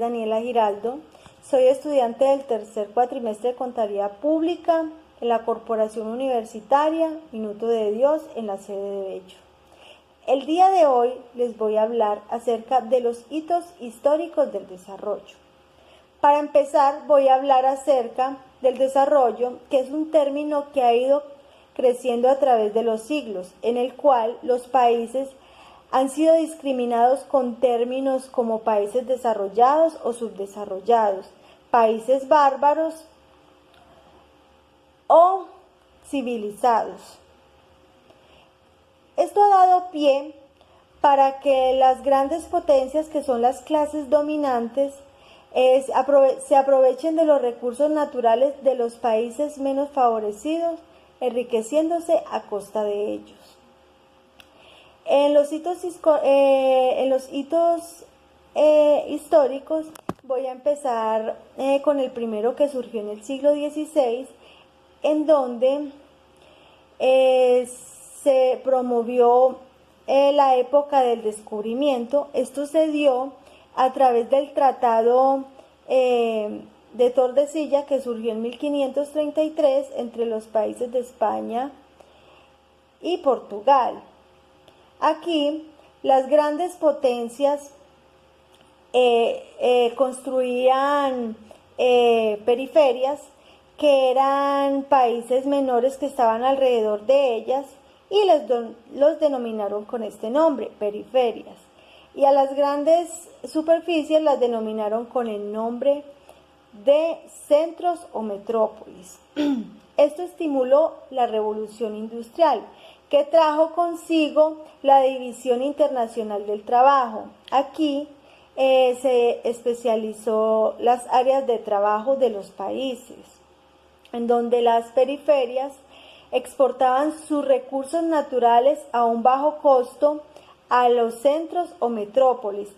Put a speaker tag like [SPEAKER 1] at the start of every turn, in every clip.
[SPEAKER 1] Daniela Giraldo, soy estudiante del tercer cuatrimestre de Contabilidad Pública en la Corporación Universitaria Minuto de Dios en la sede de Bello. El día de hoy les voy a hablar acerca de los hitos históricos del desarrollo. Para empezar, voy a hablar acerca del desarrollo, que es un término que ha ido creciendo a través de los siglos, en el cual los países han sido discriminados con términos como países desarrollados o subdesarrollados, países bárbaros o civilizados. Esto ha dado pie para que las grandes potencias, que son las clases dominantes, se aprovechen de los recursos naturales de los países menos favorecidos, enriqueciéndose a costa de ellos. En los hitos históricos voy a empezar con el primero, que surgió en el siglo XVI, en donde se promovió la época del descubrimiento. Esto se dio a través del Tratado de Tordesillas, que surgió en 1533 entre los países de España y Portugal. Aquí las grandes potencias construían periferias, que eran países menores que estaban alrededor de ellas, y los denominaron con este nombre, periferias. Y a las grandes superficies las denominaron con el nombre de centros o metrópolis. Esto estimuló la revolución industrial, que trajo consigo la división internacional del trabajo. Aquí se especializó las áreas de trabajo de los países, en donde las periferias exportaban sus recursos naturales a un bajo costo a los centros o metrópolis.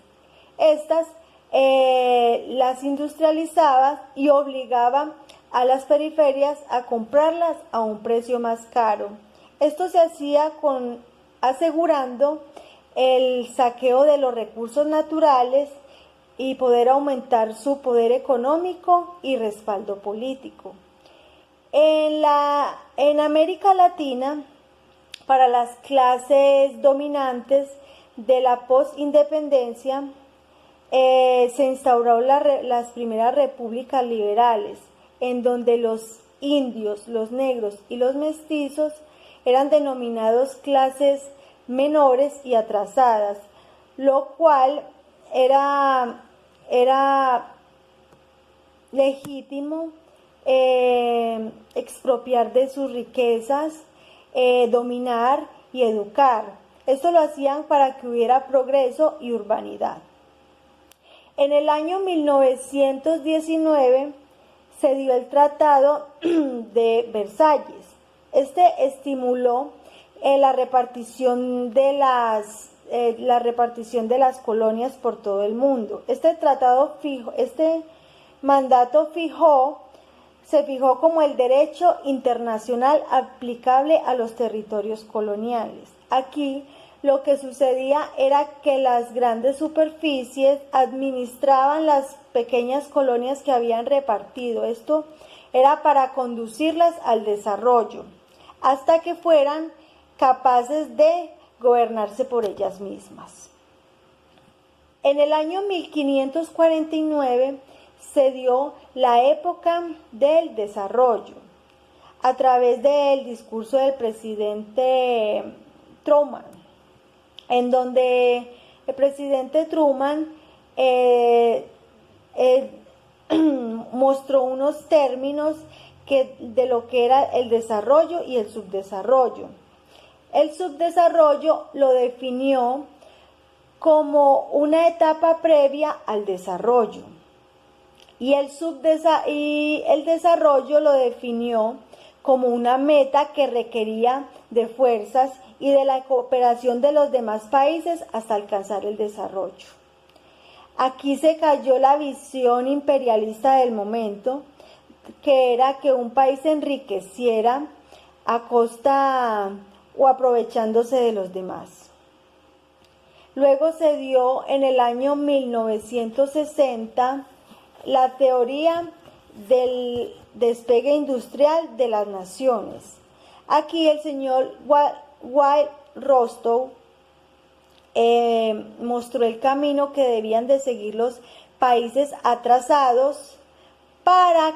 [SPEAKER 1] Estas las industrializaban y obligaban a las periferias a comprarlas a un precio más caro. Esto se hacía asegurando el saqueo de los recursos naturales y poder aumentar su poder económico y respaldo político. En América Latina, para las clases dominantes de la postindependencia, se instauraron las primeras repúblicas liberales, en donde los indios, los negros y los mestizos eran denominados clases menores y atrasadas, lo cual era legítimo expropiar de sus riquezas, dominar y educar. Esto lo hacían para que hubiera progreso y urbanidad. En el año 1919 se dio el Tratado de Versalles. Este estimuló la repartición de las colonias por todo el mundo. Este mandato se fijó como el derecho internacional aplicable a los territorios coloniales. Aquí lo que sucedía era que las grandes superficies administraban las pequeñas colonias que habían repartido. Esto era para conducirlas al desarrollo, hasta que fueran capaces de gobernarse por ellas mismas. En el año 1549 se dio la época del desarrollo a través del discurso del presidente Truman, en donde el presidente Truman mostró unos términos de lo que era el desarrollo y el subdesarrollo. El subdesarrollo lo definió como una etapa previa al desarrollo, y el desarrollo lo definió como una meta que requería de fuerzas y de la cooperación de los demás países hasta alcanzar el desarrollo. Aquí se cayó la visión imperialista del momento, que era que un país se enriqueciera a costa o aprovechándose de los demás. Luego se dio en el año 1960 la teoría del despegue industrial de las naciones. Aquí el señor White Rostow mostró el camino que debían de seguir los países atrasados para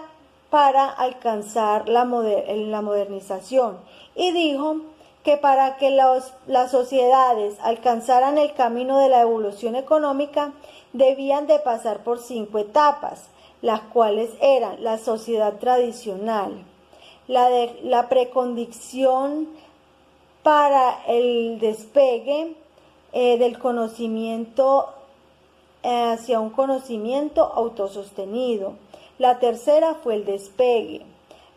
[SPEAKER 1] alcanzar la modernización, y dijo que para que las sociedades alcanzaran el camino de la evolución económica debían de pasar por 5 etapas, las cuales eran la sociedad tradicional, la precondición para el despegue del conocimiento hacia un conocimiento autosostenido. La tercera fue el despegue.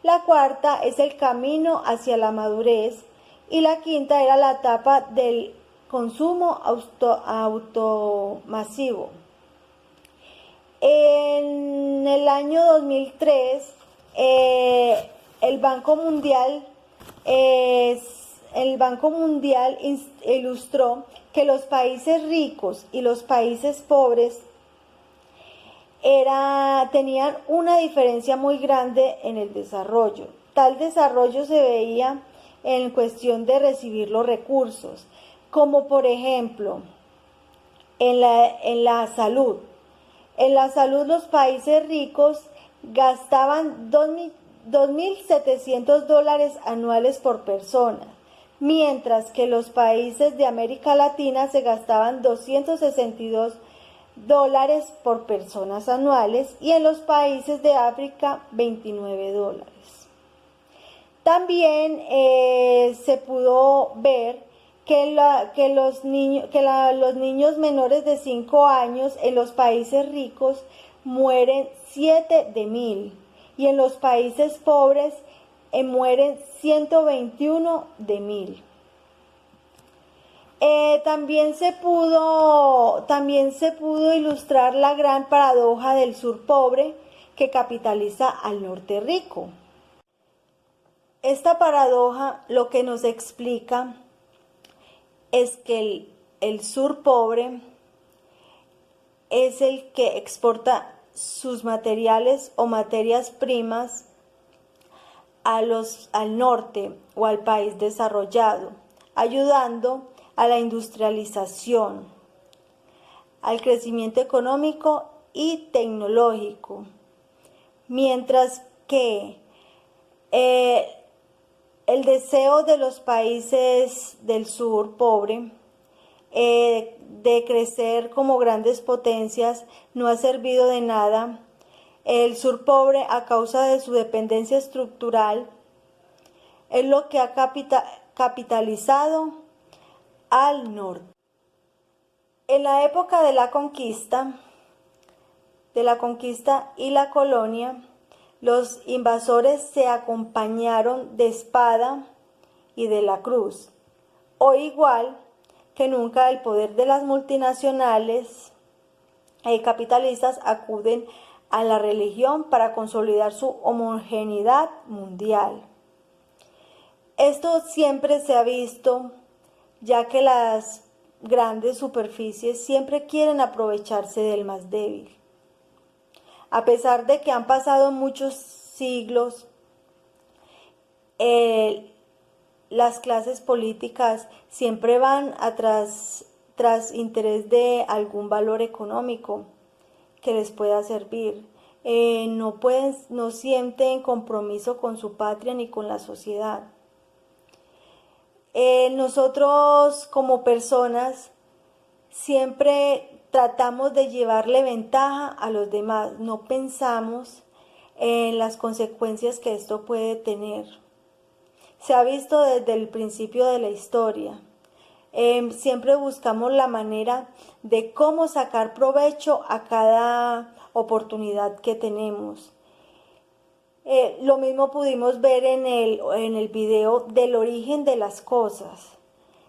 [SPEAKER 1] La cuarta es el camino hacia la madurez, y la quinta era la etapa del consumo automasivo. En el año 2003, el Banco Mundial ilustró que los países ricos y los países pobres tenían una diferencia muy grande en el desarrollo. Tal desarrollo se veía en cuestión de recibir los recursos, como por ejemplo en la salud. En la salud, los países ricos gastaban $2.700 anuales por persona, mientras que los países de América Latina se gastaban $262 por personas anuales, y en los países de África $29. También se pudo ver que los niños menores de 5 años en los países ricos mueren 7 de 1000, y en los países pobres mueren 121 de 1000. También se pudo ilustrar la gran paradoja del sur pobre que capitaliza al norte rico. Esta paradoja lo que nos explica es que el sur pobre es el que exporta sus materiales o materias primas al norte o al país desarrollado, ayudando a la industrialización, al crecimiento económico y tecnológico, mientras que el deseo de los países del sur pobre de crecer como grandes potencias no ha servido de nada. El sur pobre, a causa de su dependencia estructural, es lo que ha capitalizado al norte. En la época de la conquista y la colonia, los invasores se acompañaron de espada y de la cruz. Hoy, igual que nunca, el poder de las multinacionales capitalistas acuden a la religión para consolidar su homogeneidad mundial. Esto siempre se ha visto, ya que las grandes superficies siempre quieren aprovecharse del más débil. A pesar de que han pasado muchos siglos, las clases políticas siempre van tras interés de algún valor económico que les pueda servir. No sienten compromiso con su patria ni con la sociedad. Nosotros como personas siempre tratamos de llevarle ventaja a los demás, no pensamos en las consecuencias que esto puede tener. Se ha visto desde el principio de la historia. Siempre buscamos la manera de cómo sacar provecho a cada oportunidad que tenemos. Lo mismo pudimos ver en el video del origen de las cosas,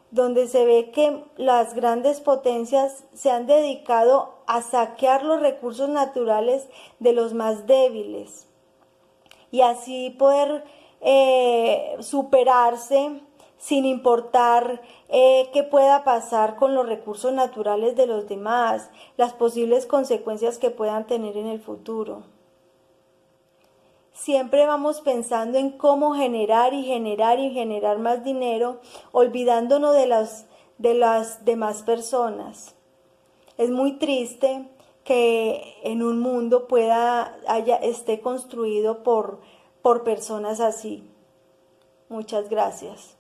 [SPEAKER 1] donde se ve que las grandes potencias se han dedicado a saquear los recursos naturales de los más débiles y así poder superarse sin importar qué pueda pasar con los recursos naturales de los demás, las posibles consecuencias que puedan tener en el futuro. Siempre vamos pensando en cómo generar y generar y generar más dinero, olvidándonos de las demás personas. Es muy triste que en un mundo esté construido por personas así. Muchas gracias.